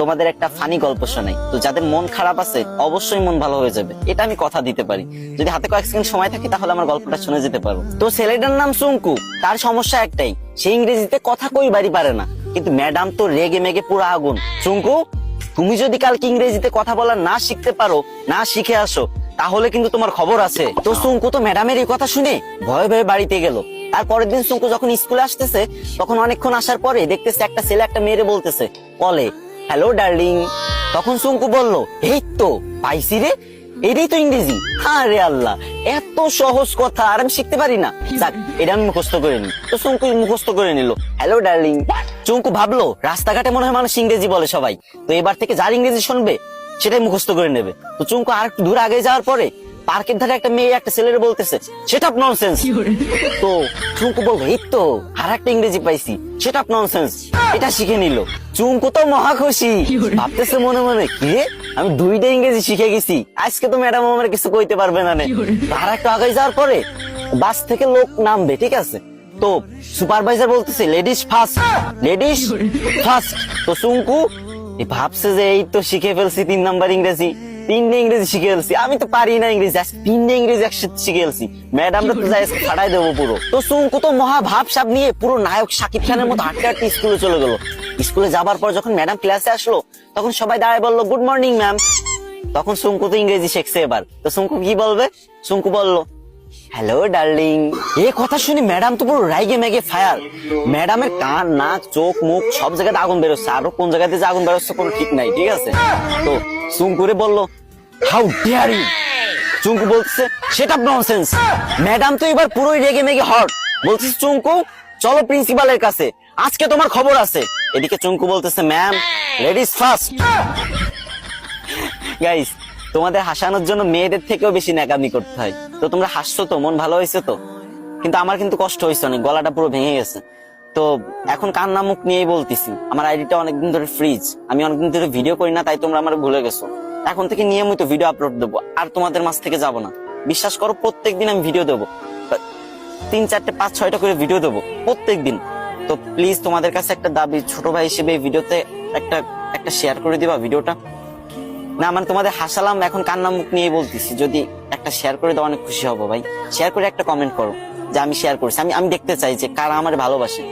তোমাদের একটা ফানি গল্প শোনাই। তো যাদের মন খারাপ আছে অবশ্যই মন ভালো হয়ে যাবে, এটা আমি কথা দিতে পারি। যদি হাতে কয়েক সেকেন্ড সময় থাকে তাহলে আমার গল্পটা শুনে যেতে পারো। তো ছেলেটার নাম সুঙ্কু। তার সমস্যা একটাই, সে ইংরেজিতে কথা কইবারই পারে না। কিন্তু ম্যাডাম তো রেগে মেগে পুরো আগুন। সুঙ্কু, তুমি যদি কালকে ইংরেজিতে কথা বলা না শিখতে পারো, না শিখে আসো, তাহলে কিন্তু তোমার খবর আছে। তো সুঙ্কু তো ম্যাডামের এই কথা শুনে ভয়ে ভয়ে বাড়িতে গেল। আর পরের দিন সুঙ্কু যখন স্কুলে আসতেছে, তখন অনেকক্ষণ আসার পরে দেখতেছে একটা ছেলে একটা মেয়েরে বলতেছে কলে, হ্যালো ডার্লিং। তখন সুঙ্কু বলল, এই তো পাইছি রে, এটাই তো ইংরেজি। আরে আল্লাহ, এত সহজ কথা আর আমি শিখতে পারি না। যাক, এটা আমি মুখস্থ করে নি। তো সুঙ্কু মুখস্থ করে নিল, হ্যালো ডার্লিং। চুঙ্কু ভাবলো রাস্তাঘাটে মনে হয় মানুষ ইংরেজি বলে সবাই, তো এবার থেকে যার ইংরেজি শুনবে সেটাই মুখস্থ করে নেবে। তো চুঙ্কু আর একটু দূর আগে যাওয়ার পরে পার্কের ধারে একটা মেয়ে একটা ছেলের বলতেছে, সেট আপ ননসেন্স। তো চুঙ্কু বলবো, এই তো আর একটা ইংরেজি পাইছি, সেট আপ ননসেন্স। এটা শিখে নিল। চুঙ্কু তো মহা খুশি, ভাবতেছে মনে মনে, কি রে, আমি দুইটা ইংরেজি শিখে গেছি, আজকে তো ম্যাডাম আমার কিছু কইতে পারবে না। আর একটু আগে যাওয়ার পরে বাস থেকে লোক নামবে, ঠিক আছে, তো সুপারভাইজার বলতেছে লেডিস ফার্স্ট, লেডিস ফার্স্ট। তো চুঙ্কু ভাবছে যে এই তো শিখে ফেলছি 3 নাম্বার ইংরেজি, 3টে ইংরেজি শিখে ফেলছি, আমি তো পারি না ইংরেজি, 3টে ইংরেজি একসাথে শিখে ফেলছি, ম্যাডামরা তো যাই ফাটাই দেবো পুরো। তো চুঙ্কু তো মহা ভাবসাব নিয়ে পুরো নায়ক শাকিব খানের মতো হাঁটতে হাঁটতে স্কুলে চলে গেল। স্কুলে যাবার পর যখন ম্যাডাম ক্লাসে আসলো, তখন সবাই দাঁড়ায় বললো, গুড মর্নিং ম্যাম। তখন চুঙ্কু তো ইংরেজি শিখছে এবার। তো চুঙ্কু কি বলবে? চুঙ্কু বললো, হ্যালো ডার্লিং। এই কথা শুনে ম্যাডাম তো পুরো রাইগে মেগে ফায়ার। ম্যাডামের কান, নাক, চোখ, মুখ সব জায়গাতে আগুন বেরোচ্ছে, আরো কোন জায়গাতে যে আগুন বেরোচ্ছে কোনো ঠিক নাই, ঠিক আছে। তো চুঙ্কুরে বললো, হাউ ডেয়ার ইউ। চুঙ্কু বলছে, সেট আপ ননসেন্স। ম্যাডাম তো এবার পুরোই রেগে মেগে হট, বলছে, চুঙ্কু চলো প্রিন্সিপালের কাছে, আজকে তোমার খবর আছে। এদিকে চুঙ্কু বলতেছে, ম্যাম লেডিস ফার্স্ট। গাইস, তোমাদের হাসানোর জন্য মেয়েদের থেকেও বেশি ন্যাকামি করতে হয়। তো তোমরা হাসছো তো, মন ভালো হয়েছে তো, কিন্তু আমার কিন্তু কষ্ট হয়েছে অনেক, গলাটা পুরো ভেঙে গেছে। তো এখন কান্না মুখ নিয়েই বলতেছি, আমার আইডিটা অনেকদিন ধরে ফ্রিজ, আমি অনেকদিন ধরে ভিডিও করি না, তাই তোমরা আমার ভুলে গেছো। এখন থেকে নিয়মিত ভিডিও আপলোড দেবো, আর তোমাদের মাঝ থেকে যাবো না। বিশ্বাস করো, প্রত্যেকদিন আমি ভিডিও দেবো, 3, 4, 5, 6টা করে ভিডিও দেবো প্রত্যেকদিন। তো প্লিজ তোমাদের কাছে একটা দাবি, ছোট ভাই হিসেবে এই ভিডিওতে একটা শেয়ার করে দিবা ভিডিওটা। না মানে তোমাদের হাসালাম, এখন কান্না মুখ নিয়ে বলতেছি, যদি একটা শেয়ার করে দাও অনেক খুশি হবো ভাই। শেয়ার করে একটা কমেন্ট করো যে আমি শেয়ার করেছি, আমি দেখতে চাই যে কারা আমার ভালোবাসে।